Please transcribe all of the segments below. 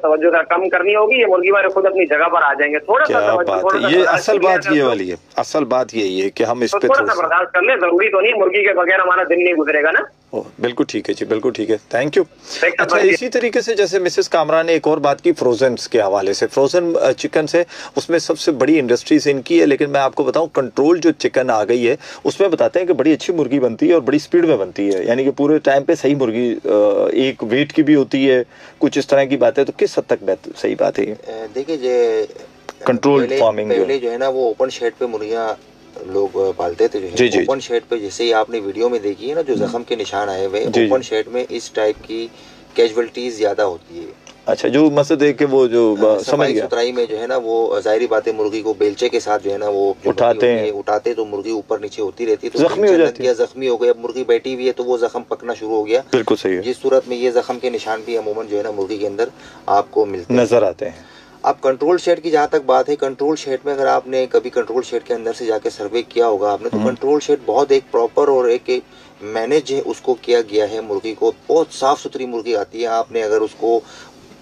तवज्जो कम करनी होगी, ये मुर्गी वाले खुद अपनी जगह पर आ जाएंगे। थोड़ा सा तवज्जो, ये असल बात ये वाली है, असल बात यही है कि हम इस पे थोड़ा सा बर्दाश्त कर ले। जरूरी तो नहीं, मुर्गी के बगैर हमारा दिन नहीं गुजरेगा ना। बिल्कुल ठीक है जी, बिल्कुल ठीक है, थैंक यू। अच्छा, इसी तरीके से जैसे मिसेस कामरा ने एक और बात की फ्रोजन के हवाले से, फ्रोजन चिकन से, उसमें सबसे बड़ी इंडस्ट्रीज इनकी है, लेकिन मैं आपको बताऊं कंट्रोल जो चिकन आ गई है उसमें बताते हैं कि बड़ी अच्छी मुर्गी बनती है और बड़ी स्पीड में बनती है, यानी कि पूरे टाइम पे सही मुर्गी एक वेट की भी होती है, कुछ इस तरह की बात है। तो किस हद तक सही बात है ये? देखिए, कंट्रोल फार्मिंग पहले जो है ना वो ओपन शेड पे मुर्गियां लोग पालते थे, जो है ओपन शेड पे, जैसे ही आपने वीडियो में देखी है ना जो जख्म के निशान आए हुए, ओपन शेड में इस टाइप की कैजुअलिटीज ज्यादा होती है। अच्छा, जो मसद देख के वो जो समझ गया, सुथराई में जो है ना वो जाहिर बात है मुर्गी को बेलचे के साथ जो है ना वो उठाते तो मुर्गी ऊपर नीचे होती रहती है, तो जख्मी हो जाती है, जख्मी हो गया, मुर्गी बैठी हुई है तो वो जख्म पकना शुरू हो गया। बिल्कुल सही है। जिस सूरत में ये जख्म के निशान भी अमूमन जो है ना मुर्गी के अंदर आपको मिलते नजर आते हैं। अब कंट्रोल शेड की जहाँ तक बात है, कंट्रोल शेड में अगर आपने कभी कंट्रोल शेड के अंदर से जाके सर्वे किया होगा आपने, तो कंट्रोल शेड बहुत एक प्रॉपर और एक मैनेज है उसको किया गया है। मुर्गी को बहुत साफ सुथरी मुर्गी आती है। आपने अगर उसको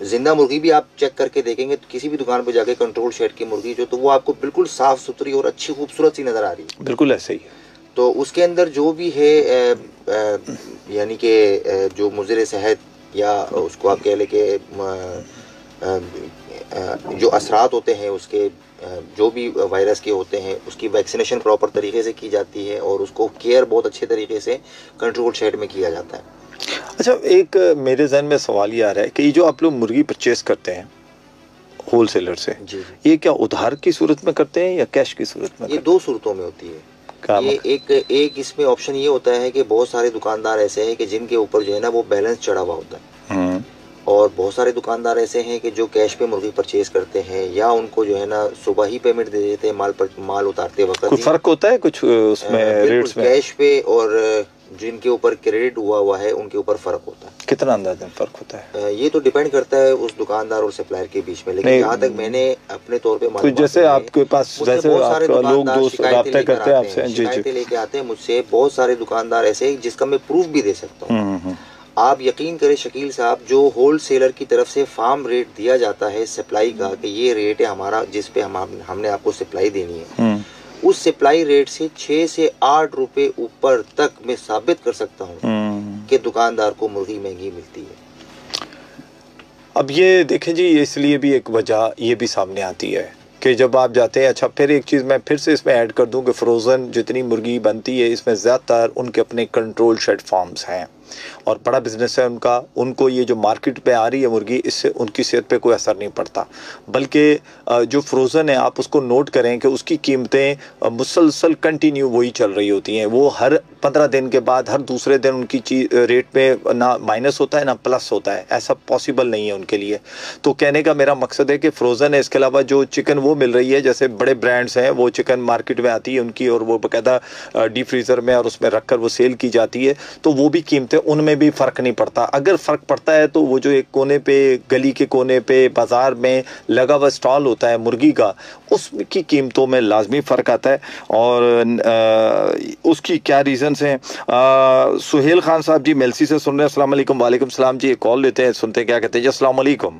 जिंदा मुर्गी भी आप चेक करके देखेंगे तो किसी भी दुकान पे जाके कंट्रोल शेड की मुर्गी जो, तो वो आपको बिल्कुल साफ सुथरी और अच्छी खूबसूरत सी नजर आ रही है। बिल्कुल ऐसे ही है। तो उसके अंदर जो भी है यानी कि जो मुज़िर सेहत या उसको आप कह ले के जो असरात होते हैं उसके, जो भी वायरस के होते हैं उसकी वैक्सीनेशन प्रॉपर तरीके से की जाती है और उसको केयर बहुत अच्छे तरीके से कंट्रोल शेड में किया जाता है। अच्छा, एक मेरे जहन में सवाल ये आ रहा है कि ये जो आप लोग मुर्गी परचेज करते हैं होल सेलर से, ये क्या उधार की सूरत में करते हैं या कैश की सूरत में? ये दो सूरतों में होती है। ये एक इसमें ऑप्शन ये होता है कि बहुत सारे दुकानदार ऐसे हैं कि जिनके ऊपर जो है ना वो बैलेंस चढ़ा हुआ होता है, और बहुत सारे दुकानदार ऐसे हैं कि जो कैश पे मुर्गी परचेज करते हैं या उनको जो है ना सुबह ही पेमेंट दे देते हैं माल उतारते वक्त। कोई फर्क होता है कुछ उसमें रेट्स में? कैश पे और जिनके ऊपर क्रेडिट हुआ है उनके ऊपर फर्क होता है। कितना अंदाजा फर्क होता है? ये तो डिपेंड करता है उस दुकानदार और सप्लायर के बीच में, लेकिन जहाँ तक मैंने अपने तौर पे तो जैसे आपके पास जैसे बहुत सारे दुकानदार शिकायतें करते हैं आपसे, शिकायतें लेके आते हैं मुझसे, बहुत सारे दुकानदार ऐसे जिसका मैं प्रूफ भी दे सकता हूँ। आप यकीन करें शकील साहब, जो होल सेलर की तरफ से फार्म रेट दिया जाता है सप्लाई का कि ये रेट है हमारा जिस पे हमने आपको सप्लाई देनी है, उस सप्लाई रेट से 6 से 8 रुपए ऊपर तक मैं साबित कर सकता हूँ कि दुकानदार को मुर्गी महंगी मिलती है। अब ये देखें जी, इसलिए भी एक वजह ये भी सामने आती है कि जब आप जाते हैं, अच्छा फिर एक चीज़ मैं फिर से इसमें ऐड कर दूं कि फ्रोज़न जितनी मुर्गी बनती है इसमें ज़्यादातर उनके अपने कंट्रोल शेड फार्म्स हैं और बड़ा बिजनेस है उनका। उनको ये जो मार्केट पे आ रही है मुर्गी, इससे उनकी सेहत पे कोई असर नहीं पड़ता, बल्कि जो फ्रोज़न है आप उसको नोट करें कि उसकी कीमतें मुसलसल कंटिन्यू वही चल रही होती हैं। वो हर 15 दिन के बाद हर दूसरे दिन उनकी रेट पे ना माइनस होता है ना प्लस होता है, ऐसा पॉसिबल नहीं है उनके लिए। तो कहने का मेरा मकसद है कि फ्रोज़न है, इसके अलावा जो चिकन वो मिल रही है, जैसे बड़े ब्रांड्स हैं वो चिकन मार्केट में आती है उनकी और वो बाकायदा डीप फ्रीज़र में और उसमें रख कर वो सेल की जाती है, तो वो भी कीमतें उनमें भी फ़र्क नहीं पड़ता। अगर फ़र्क पड़ता है तो वो जो एक कोने पे, गली के कोने पे बाज़ार में लगा हुआ स्टॉल होता है मुर्गी का, उसकी कीमतों में लाजमी फ़र्क आता है। और उसकी क्या रीज़न्स हैं? सुहेल खान साहब जी मेलसी से सुन रहे हैं। अस्सलाम वालेकुम। वालेकुम सलाम जी। एक कॉल लेते हैं, सुनते हैं क्या कहते हैं जी। अस्सलाम वालेकुम।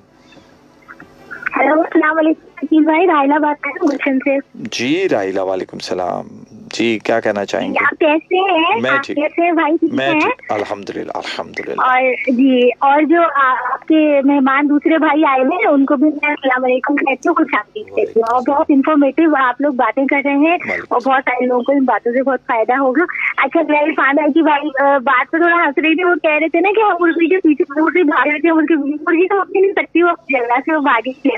हेलो, अस्सलाम वालेकुम भाई, राहिला बात कर रही हूँ से। जी राहिला, वालेकुम सलाम जी, क्या कहना चाहेंगे? आप कैसे हैं? मैं ठीक, कैसे हैं भाई? मैं ठीक, अल्हम्दुलिल्लाह अल्हम्दुलिल्लाह। और जी, और जो आपके मेहमान दूसरे भाई आए हैं उनको भी मैं अस्सलाम वालेकुम कहती हूँ, खुश आमदीद। और बहुत इन्फॉर्मेटिव आप लोग बातें कर रहे हैं और बहुत सारे लोगों को इन बातों से बहुत फायदा होगा। अच्छा, मेरी फान है कि भाई बात पे थोड़ा हंस रही थी, वो कह रहे थे ना कि हम मुर्गी के पीछे मुर्गी भाग रहे थे, मुर्गी तो उठ नहीं सकती, वो जगह से वो भागी थी।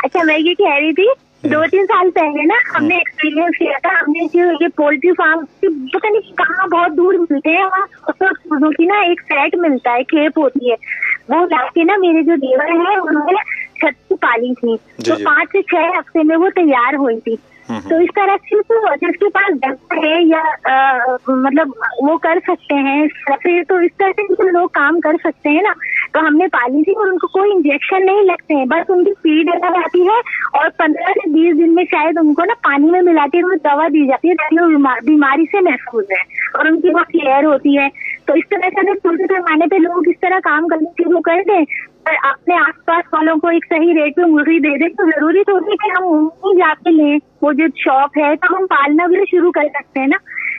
अच्छा, मैं ये कह रही थी 2-3 साल पहले ना हमने एक्सपीरियंस किया था, हमने जो ये पोल्ट्री फार्म पता नहीं कहाँ बहुत दूर मिलते हैं, वहाँ की ना एक सेट मिलता है, खेप होती है, वो लाके ना मेरे जो देवर है उन्होंने छत पे पाली थी, तो 5 से 6 हफ्ते में वो तैयार हुई थी। तो इस तरह से तो जिसके पास जगह है या मतलब वो कर सकते हैं, फिर तो इस तरह से लोग काम कर सकते हैं ना। तो हमने पाली थी और उनको कोई इंजेक्शन नहीं लगते हैं, बस उनकी फीड अलग आती है और 15 से 20 दिन में शायद उनको ना पानी में मिला के उनको दवा दी जाती है ताकि वो बीमारी से महफूज है और उनकी वो केयर होती है। तो इस तरह से अगर छोटे पैमाने पे लोग इस तरह काम करने शुरू कर दें और अपने आसपास वालों को एक सही रेट पे मुर्गी दे दे, तो जरूरी थोड़ी कि हम वहीं जाके लें, वो जो शॉप है, तो हम पालना भी शुरू कर सकते हैं ना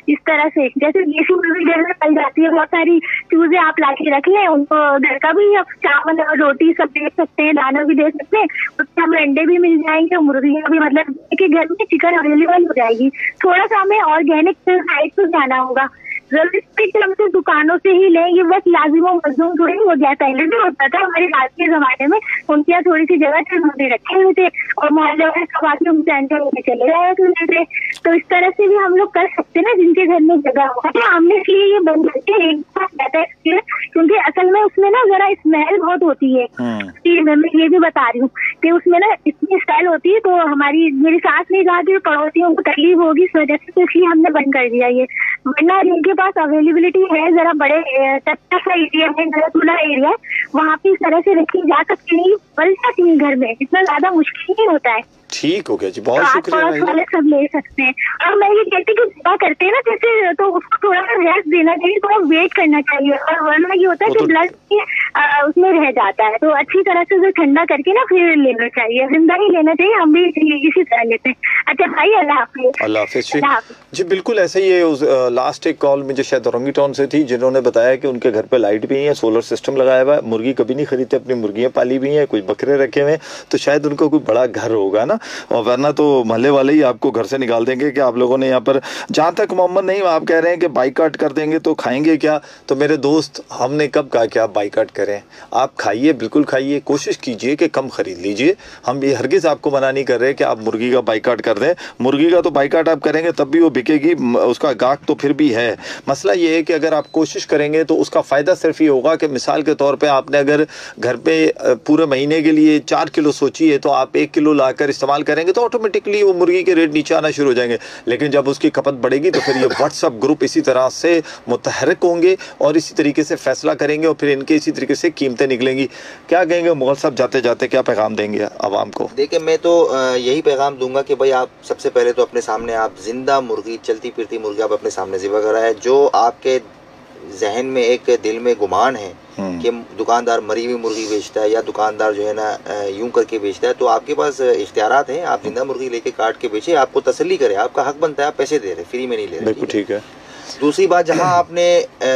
इस तरह से। जैसे देसी मुर्गी घर में पल जाती है, बहुत सारी चूजे आप लाके रख लें, उनको घर का भी आप चावल और रोटी सब दे सकते हैं, दाना भी दे सकते हैं, उससे हमें अंडे भी मिल जाएंगे, मुर्गियाँ भी, मतलब कि घर में चिकन अवेलेबल हो जाएगी। थोड़ा सा हमें ऑर्गेनिक साइड पे जाना होगा, जरूरी हम तो दुकानों से ही लें, ये बस लाजिम मजदूर थोड़ी हो गया। पहले भी होता था हमारे आज के जमाने में, उनके यहाँ थोड़ी सी जगह थे, उन्होंने रखे हुए थे और मोहल्ले वाले सब आके उनसे एंटर होकर चले जाया करते थे। तो इस तरह से भी हम लोग कर सकते हैं ना, जिनके घर में जगह हो। तो हमने इसलिए ये बंद करके एक बार कहता है, क्योंकि असल में उसमें ना जरा स्मेल बहुत होती है। मैं ये भी बता रही हूँ कि उसमें ना इतनी स्मेल होती है, तो हमारी मेरी सास ने कहा कि पड़ोसियों को तकलीफ होगी इस वजह से, तो इसलिए हमने बंद कर दिया ये। वरना जिनके पास अवेलेबिलिटी है, जरा बड़े टट्टा सा एरिया है, जरा खुला एरिया है, वहाँ पे इस तरह से रखी जा सकती नहीं, पल जाती है घर में, इतना ज्यादा मुश्किल नहीं होता है। ठीक हो गया जी, बहुत शुक्रिया। वाले सब ले सकते हैं। और मैं ये कहती कि क्या करते हैं ना, जैसे तो उसको थोड़ा सा रेस्ट देना चाहिए, थोड़ा वेट करना चाहिए, और वरना ये होता है कि ब्लड उसमें रह जाता है, तो अच्छी तरह से उसे ठंडा करके ना फिर लेना चाहिए, जिंदा ही लेना चाहिए। हम भी इसी तरह लेते हैं। अच्छा भाई, अल्लाह हाफिज। अल्लाह हाफिज जी। बिल्कुल ऐसा ही है। लास्ट एक कॉल मुझे शायद औरंगी टाउन से थी, जिन्होंने बताया कि उनके घर पे लाइट भी है, सोलर सिस्टम लगाया हुआ है, मुर्गी कभी नहीं खरीदते, अपनी मुर्गियाँ पाली भी हैं, कुछ बकरे रखे हुए हैं, तो शायद उनको कोई बड़ा घर होगा ना, और वरना तो मोहल्ले वाले ही आपको घर से निकाल देंगे कि आप लोगों ने यहाँ पर। जहाँ तक मोहम्मद नहीं, आप कह रहे हैं कि बाइकाट कर देंगे तो खाएंगे क्या, तो मेरे दोस्त हमने कब कहा कि आप बाइकाट करें? आप खाइए, बिल्कुल खाइए, कोशिश कीजिए कि कम खरीद लीजिए। हम ये हरगिज़ आपको मना नहीं कर रहे कि आप मुर्गी का बाइकाट कर दें। मुर्गी का तो बाइकाट आप करेंगे तब भी वो बिकेगी, उसका गाहक तो फिर भी है। मसला ये है कि अगर आप कोशिश करेंगे तो उसका फ़ायदा सिर्फ ये होगा कि मिसाल के तौर पे आपने अगर घर पे पूरे महीने के लिए 4 किलो सोची है, तो आप 1 किलो लाकर इस्तेमाल करेंगे तो ऑटोमेटिकली वो मुर्गी के रेट नीचे आना शुरू हो जाएंगे। लेकिन जब उसकी खपत बढ़ेगी तो फिर ये व्हाट्सअप ग्रुप इसी तरह से मुतहरक होंगे और इसी तरीके से फैसला करेंगे, और फिर इनके इसी तरीके से कीमतें निकलेंगी। क्या कहेंगे मुगल साहब, जाते जाते क्या पैगाम देंगे आवाम को? देखिए, मैं तो यही पैगाम दूंगा कि भाई आप सबसे पहले तो अपने सामने आप जिंदा मुर्गी, चलती फिरती मुर्गी आप अपने सामने ज़िबा कराए। जो आपके जहन में एक दिल में गुमान है कि दुकानदार मरी हुई मुर्गी बेचता है या दुकानदार जो है ना यूं करके बेचता है, तो आपके पास इख्तियारात हैं, आप जिंदा मुर्गी लेके काट के बेचे, आपको तसल्ली करे, आपका हक बनता है, आप पैसे दे रहे, फ्री में नहीं ले रहे। बिल्कुल ठीक है। दूसरी बात, जहां आपने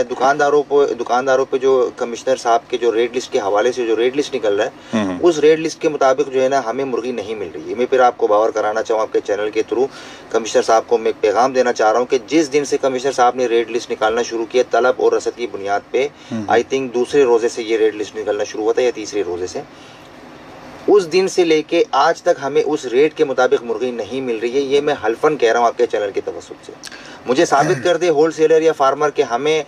दुकानदारों पे जो कमिश्नर साहब के जो रेट लिस्ट के हवाले से जो रेट लिस्ट निकल रहा है, उस रेट लिस्ट के मुताबिक जो है ना हमें मुर्गी नहीं मिल रही है। मैं फिर आपको बावर कराना चाहूँ आपके चैनल के थ्रू, कमिश्नर साहब को मैं एक पैगाम देना चाह रहा हूँ कि जिस दिन से कमिश्नर साहब ने रेट लिस्ट निकालना शुरू किया, तलब और रसद की बुनियाद पे, आई थिंक दूसरे रोजे से ये रेट लिस्ट निकलना शुरू हुआ था या तीसरे रोजे से, उस दिन से लेके आज तक हमें उस रेट के मुताबिक मुर्गी नहीं मिल रही है। ये मैं हल्फन कह रहा हूँ आपके चैनल के तवस्सुत से। मुझे साबित कर दे होलसेलर या फार्मर के हमें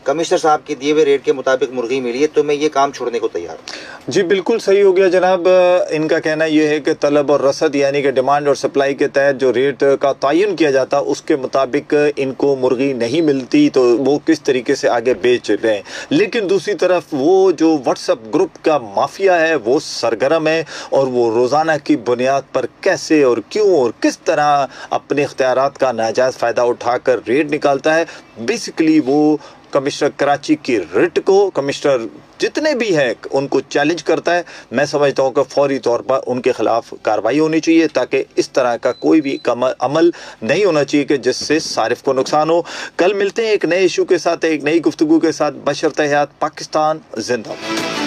कमिश्नर साहब के दिए हुए रेट के मुताबिक मुर्गी मिली है, तो मैं ये काम छोड़ने को तैयार हूँ। जी बिल्कुल सही हो गया जनाब। इनका कहना यह है कि तलब और रसद यानी कि डिमांड और सप्लाई के तहत जो रेट का तयन किया जाता उसके मुताबिक इनको मुर्गी नहीं मिलती, तो वो किस तरीके से आगे बेच रहे हैं। लेकिन दूसरी तरफ वो जो व्हाट्सएप ग्रुप का माफिया है वो सरगर्म है, और वो रोज़ाना की बुनियाद पर कैसे और क्यों और किस तरह अपने इख्तियारात का नाजायज़ फ़ायदा उठाकर रेट निकालता है। बेसिकली वो कमिश्नर कराची की रिट को, कमिश्नर जितने भी हैं उनको चैलेंज करता है। मैं समझता हूँ कि फौरी तौर पर उनके खिलाफ कार्रवाई होनी चाहिए, ताकि इस तरह का कोई भी अमल नहीं होना चाहिए कि जिससे सारिफ को नुकसान हो। कल मिलते हैं एक नए इशू के साथ, एक नई गुफ्तगू के साथ। बशर्ते हयात पाकिस्तान जिंदाबाद।